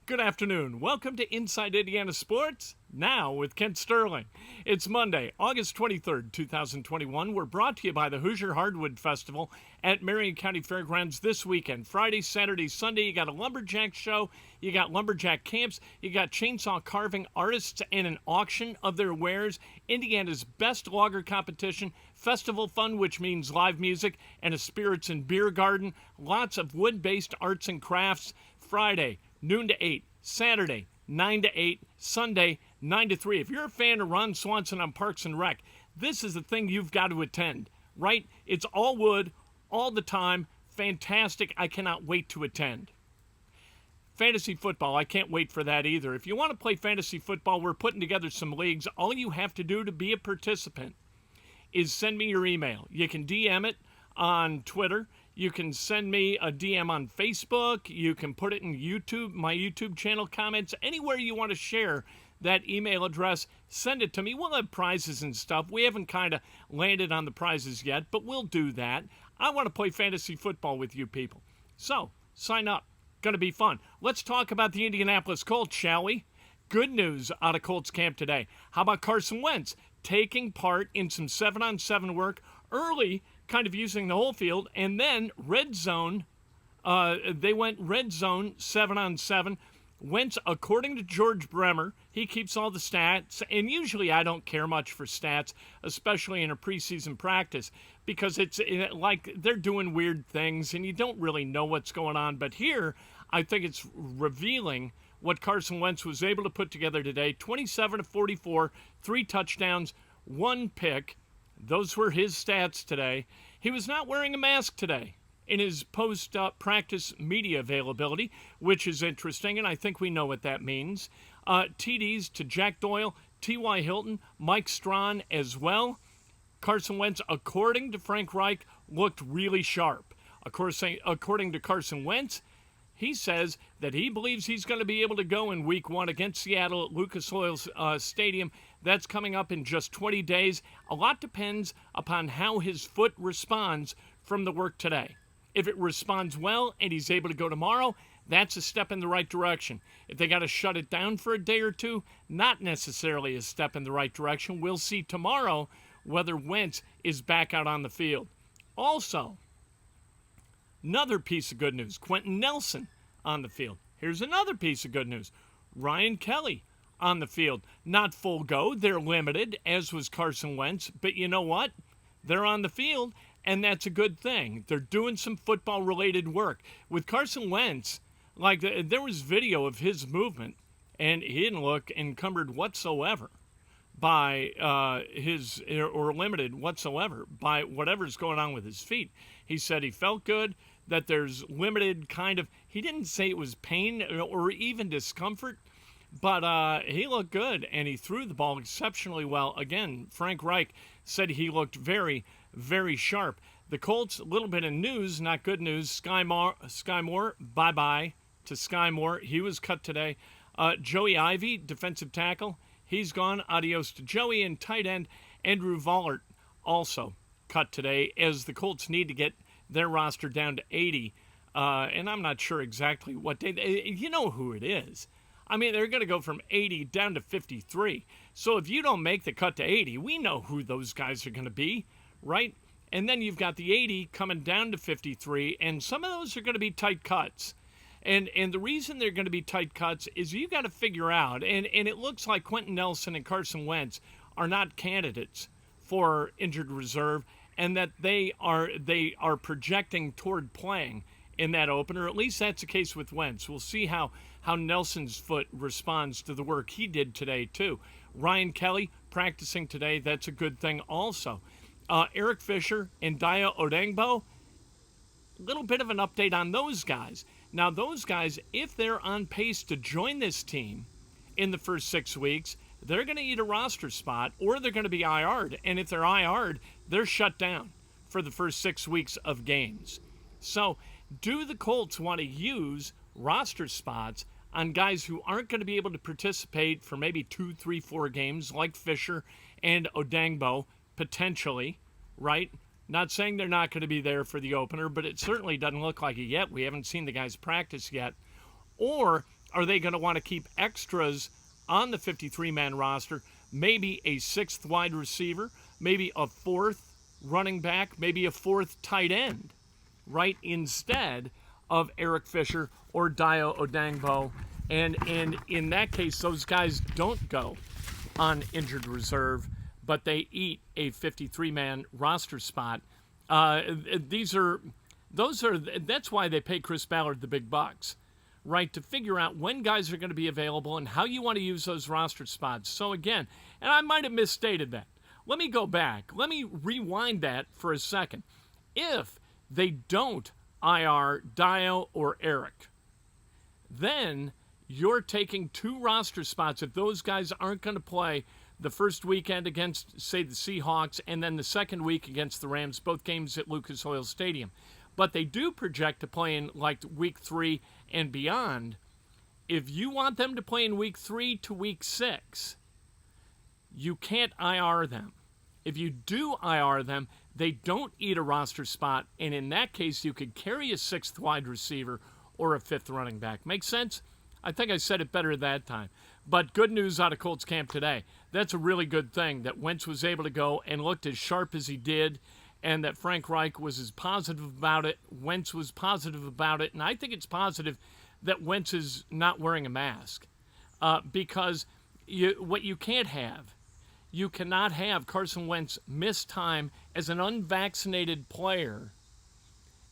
Good afternoon. Welcome to Inside Indiana Sports, now with Kent Sterling. It's Monday, August 23rd, 2021. We're brought to you by the Hoosier Hardwood Festival at Marion County Fairgrounds this weekend. Friday, Saturday, Sunday, you got a lumberjack show, you got lumberjack camps, you got chainsaw carving artists and an auction of their wares, Indiana's best logger competition, festival fun, which means live music, and a spirits and beer garden. Lots of wood-based arts and crafts. Friday, noon to 8, Saturday, 9 to 8, Sunday, 9 to 3. If you're a fan of Ron Swanson on Parks and Rec, this is the thing you've got to attend, right? It's all wood, all the time. Fantastic. I cannot wait to attend. Fantasy football, I can't wait for that either. If you want to play fantasy football, we're putting together some leagues. All you have to do to be a participant is send me your email. You can DM it on Twitter. You can send me a DM on Facebook. You can put it in YouTube, my YouTube channel comments, anywhere you want to share that email address. Send it to me. We'll have prizes and stuff. We haven't kind of landed on the prizes yet, but we'll do that. I want to play fantasy football with you people. So, sign up. Going to be fun. Let's talk about the Indianapolis Colts, shall we? Good news out of Colts camp today. How about Carson Wentz taking part in some 7-on-7 work early, kind of using the whole field, and then red zone. They went red zone 7-on-7. Wentz, according to George Bremer, he keeps all the stats, and usually I don't care much for stats, especially in a preseason practice, because it's like they're doing weird things, and you don't really know what's going on. But here, I think it's revealing what Carson Wentz was able to put together today. 27 to 44, 3 touchdowns, 1 pick. Those were his stats today. He was not wearing a mask today in his post-practice media availability, which is interesting, and I think we know what that means. TDs to Jack Doyle, T.Y. Hilton, Mike Strawn as well. Carson Wentz, according to Frank Reich, looked really sharp. Of course, according to Carson Wentz, he says that he believes he's going to be able to go in Week 1 against Seattle at Lucas Oil Stadium. That's coming up in just 20 days. A lot depends upon how his foot responds from the work today. If it responds well and he's able to go tomorrow, that's a step in the right direction. If they got to shut it down for a day or two, not necessarily a step in the right direction. We'll see tomorrow whether Wentz is back out on the field. Also, another piece of good news, Quentin Nelson on the field. Here's another piece of good news. Ryan Kelly on the field. Not full go. They're limited, as was Carson Wentz. But you know what? They're on the field, and that's a good thing. They're doing some football-related work. With Carson Wentz, there was video of his movement, and he didn't look encumbered whatsoever by or limited whatsoever by whatever's going on with his feet. He said he felt good, that there's limited kind of, he didn't say it was pain or even discomfort, but he looked good, and he threw the ball exceptionally well. Again, Frank Reich said he looked very, very sharp. The Colts, a little bit of news, not good news. Sky Moore, bye-bye to Sky Moore. He was cut today. Joey Ivey, defensive tackle, he's gone. Adios to Joey. And tight end Andrew Vollert also cut today, as the Colts need to get their roster down to 80. And I'm not sure exactly what day. You know who it is. I mean, they're going to go from 80 down to 53. So if you don't make the cut to 80, we know who those guys are going to be, right? And then you've got the 80 coming down to 53, and some of those are going to be tight cuts. And the reason they're going to be tight cuts is you got to figure out, and it looks like Quentin Nelson and Carson Wentz are not candidates for injured reserve, and that they are projecting toward playing in that opener. At least that's the case with Wentz. We'll see how Nelson's foot responds to the work he did today, too. Ryan Kelly practicing today. That's a good thing also. Eric Fisher and Daya Odengbo, a little bit of an update on those guys. Now, those guys, if they're on pace to join this team in the first 6 weeks, they're going to eat a roster spot, or they're going to be IR'd. And if they're IR'd, they're shut down for the first 6 weeks of games. So, do the Colts want to use roster spots on guys who aren't going to be able to participate for maybe 2, 3, 4 games, like Fisher and Odengbo, potentially, right? Not saying they're not going to be there for the opener, but it certainly doesn't look like it yet. We haven't seen the guys practice yet. Or Are they going to want to keep extras on the 53-man roster? Maybe a sixth wide receiver, maybe a fourth running back, maybe a fourth tight end, right, instead of Eric Fisher or Dio Odangbo. And in that case, those guys don't go on injured reserve, but they eat a 53-man roster spot. That's why they pay Chris Ballard the big bucks, right, to figure out when guys are going to be available and how you want to use those roster spots. So again, and I might have misstated that. Let me go back. Let me rewind that for a second. If they don't IR Dio or Eric, then you're taking two roster spots. If those guys aren't going to play the first weekend against, say, the Seahawks, and then the second week against the Rams, both games at Lucas Oil Stadium, but they do project to play in like week 3 and beyond. If you want them to play in week 3 to week 6, you can't IR them. If you do IR them, they don't eat a roster spot, and in that case, you could carry a sixth wide receiver or a fifth running back. Make sense? I think I said it better that time. But good news out of Colts camp today. That's a really good thing that Wentz was able to go and looked as sharp as he did, and that Frank Reich was as positive about it. Wentz was positive about it, and I think it's positive that Wentz is not wearing a mask because what you can't have, you cannot have Carson Wentz miss time as an unvaccinated player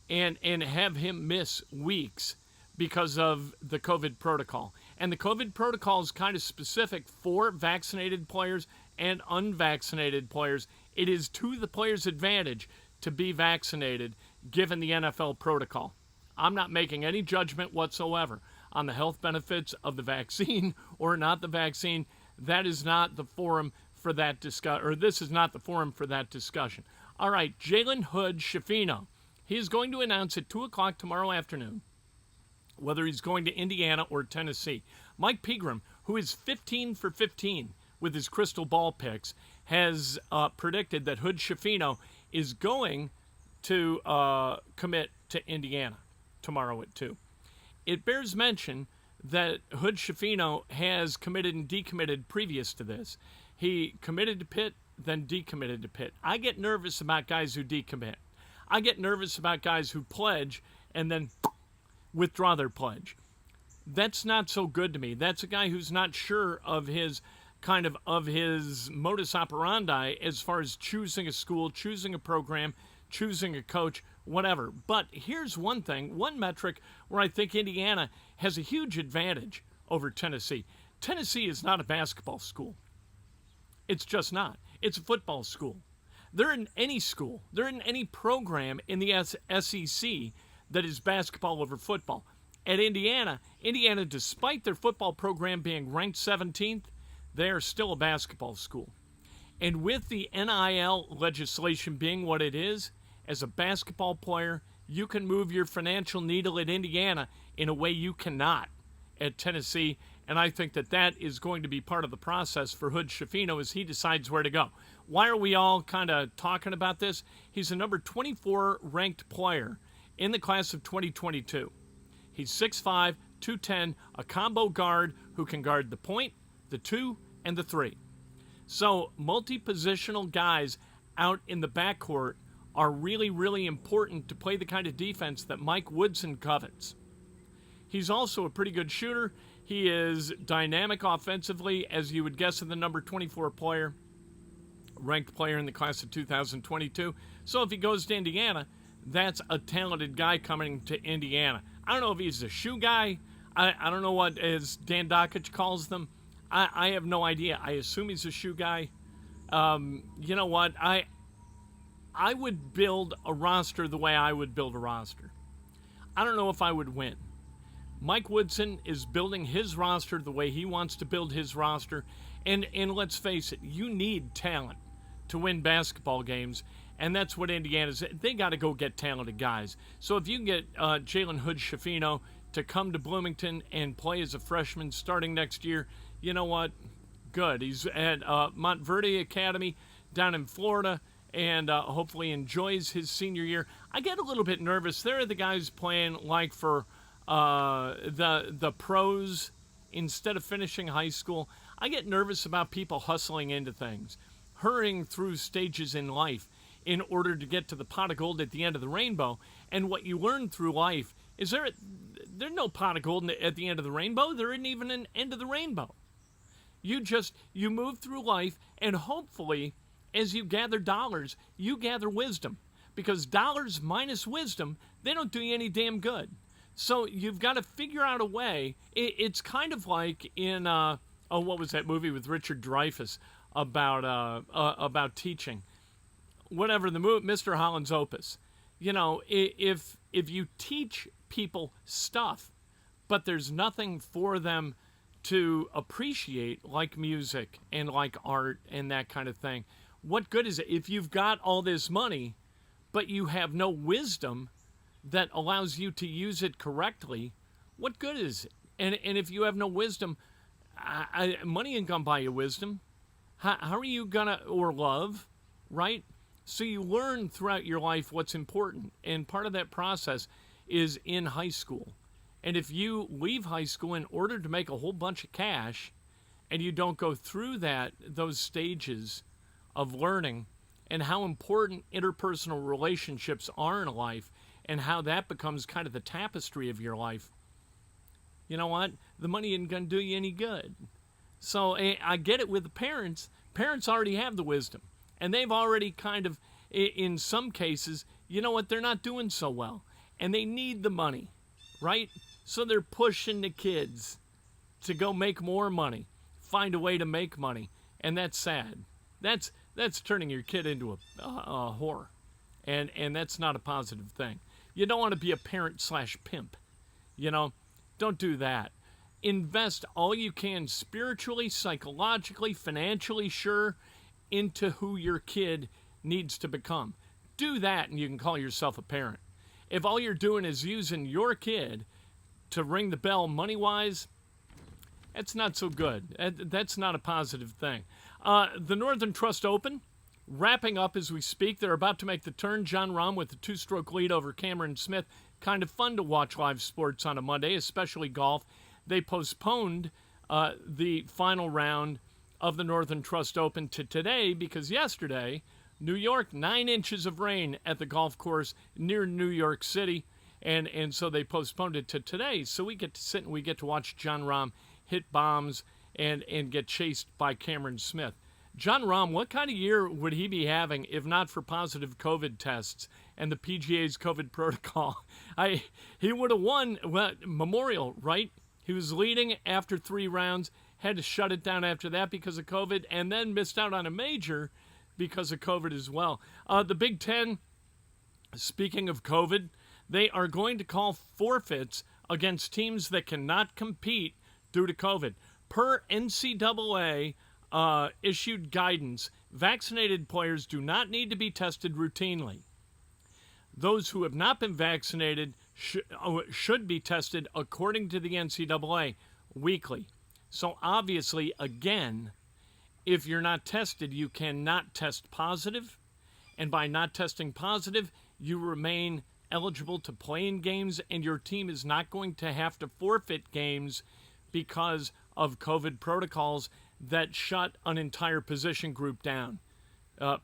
and have him miss weeks because of the COVID protocol. And the COVID protocol is kind of specific for vaccinated players and unvaccinated players. It is to the player's advantage to be vaccinated given the NFL protocol. I'm not making any judgment whatsoever on the health benefits of the vaccine or not the vaccine. That is not the forum for that discussion, or this is not the forum for that discussion. All right, Jalen Hood-Schifino. He is going to announce at 2 o'clock tomorrow afternoon whether he's going to Indiana or Tennessee. Mike Pegram, who is 15 for 15 with his crystal ball picks, has predicted that Hood-Schifino is going to commit to Indiana tomorrow at 2. It bears mention that Hood-Schifino has committed and decommitted previous to this. He committed to Pitt, then decommitted to Pitt. I get nervous about guys who decommit. I get nervous about guys who pledge and then withdraw their pledge. That's not so good to me. That's a guy who's not sure of his his modus operandi as far as choosing a school, choosing a program, choosing a coach, whatever. But here's one thing, one metric where I think Indiana has a huge advantage over Tennessee. Tennessee is not a basketball school. It's just not. It's a football school. They're in any school. They're in any program in the SEC that is basketball over football. At Indiana, despite their football program being ranked 17th, they are still a basketball school. And with the NIL legislation being what it is, as a basketball player, you can move your financial needle at Indiana in a way you cannot at Tennessee. And I think that is going to be part of the process for Hood-Schifino as he decides where to go. Why are we all kind of talking about this? He's a number 24 ranked player in the class of 2022. He's 6'5", 210, a combo guard who can guard the point, the 2, and the 3. So multi-positional guys out in the backcourt are really, really important to play the kind of defense that Mike Woodson covets. He's also a pretty good shooter. He is dynamic offensively, as you would guess, in the number 24 player, ranked player in the class of 2022. So if he goes to Indiana, that's a talented guy coming to Indiana. I don't know if he's a shoe guy. I don't know what, as Dan Dakich calls them. I have no idea. I assume he's a shoe guy. You know what? I would build a roster the way I would build a roster. I don't know if I would win. Mike Woodson is building his roster the way he wants to build his roster. And let's face it, you need talent to win basketball games. And that's what Indiana's. They got to go get talented guys. So if you can get Jalen Hood-Schifino to come to Bloomington and play as a freshman starting next year, you know what? Good. He's at Montverde Academy down in Florida and hopefully enjoys his senior year. I get a little bit nervous. There are the guys playing like for the pros, instead of finishing high school. I get nervous about people hustling into things, hurrying through stages in life in order to get to the pot of gold at the end of the rainbow. And what you learn through life is there's no pot of gold at the end of the rainbow. There isn't even an end of the rainbow. You move through life, and hopefully, as you gather dollars, you gather wisdom. Because dollars minus wisdom, they don't do you any damn good. So you've got to figure out a way. It's kind of like in, what was that movie with Richard Dreyfuss about teaching? Whatever, the movie, Mr. Holland's Opus. You know, if you teach people stuff, but there's nothing for them to appreciate, like music and like art and that kind of thing, what good is it? If you've got all this money, but you have no wisdom that allows you to use it correctly, what good is it? And if you have no wisdom, money ain't gonna buy you wisdom. How are you gonna, or love, right? So you learn throughout your life what's important, and part of that process is in high school. And if you leave high school in order to make a whole bunch of cash, and you don't go through those stages of learning, and how important interpersonal relationships are in life, and how that becomes kind of the tapestry of your life, you know what? The money isn't going to do you any good. So I get it with the parents. Parents already have the wisdom, and they've already kind of, in some cases, you know what? They're not doing so well, and they need the money, right? So they're pushing the kids to go make more money, find a way to make money, and that's sad. That's turning your kid into a whore, and that's not a positive thing. You don't want to be a parent/pimp, you know. Don't do that. Invest all you can spiritually, psychologically, financially, sure, into who your kid needs to become. Do that, and you can call yourself a parent. If all you're doing is using your kid to ring the bell money-wise, that's not so good. That's not a positive thing. The Northern Trust Open, wrapping up as we speak. They're about to make the turn. Jon Rahm with the 2-stroke lead over Cameron Smith. Kind of fun to watch live sports on a Monday, especially golf. They postponed the final round of the Northern Trust Open to today because yesterday, New York, 9 inches of rain at the golf course near New York City. And so they postponed it to today. So we get to sit and we get to watch Jon Rahm hit bombs and get chased by Cameron Smith. Jon Rahm, what kind of year would he be having if not for positive COVID tests and the PGA's COVID protocol? He would have won Memorial, right? He was leading after 3 rounds, had to shut it down after that because of COVID, and then missed out on a major because of COVID as well. The Big Ten, speaking of COVID, they are going to call forfeits against teams that cannot compete due to COVID. Per NCAA issued guidance, vaccinated players do not need to be tested routinely. Those who have not been vaccinated should be tested according to the NCAA weekly. So obviously, again, if you're not tested, you cannot test positive. And by not testing positive, you remain eligible to play in games, and your team is not going to have to forfeit games because of COVID protocols that shut an entire position group down,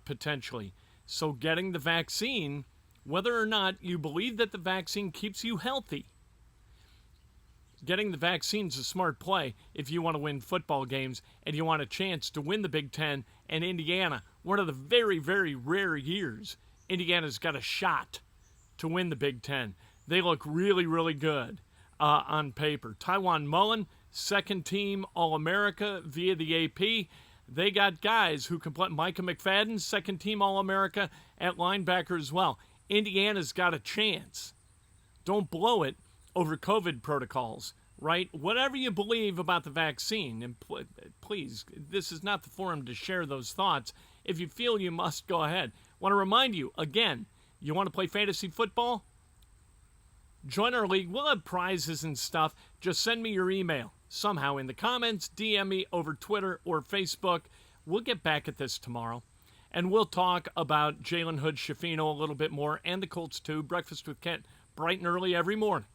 potentially. So getting the vaccine, whether or not you believe that the vaccine keeps you healthy, getting the vaccine is a smart play if you want to win football games and you want a chance to win the Big Ten. And Indiana, one of the very, very rare years, Indiana's got a shot to win the Big Ten. They look really, really good on paper. Tywan Mullen, second team All-America via the AP. They got guys who can play. Micah McFadden, second team All-America at linebacker as well. Indiana's got a chance. Don't blow it over COVID protocols, right? Whatever you believe about the vaccine, and please, this is not the forum to share those thoughts. If you feel you must, go ahead. Want to remind you, again, you want to play fantasy football? Join our league. We'll have prizes and stuff. Just send me your email somehow in the comments, DM me over Twitter or Facebook. We'll get back at this tomorrow. And we'll talk about Jalen Hood-Schifino a little bit more and the Colts too. Breakfast with Kent, bright and early every morning.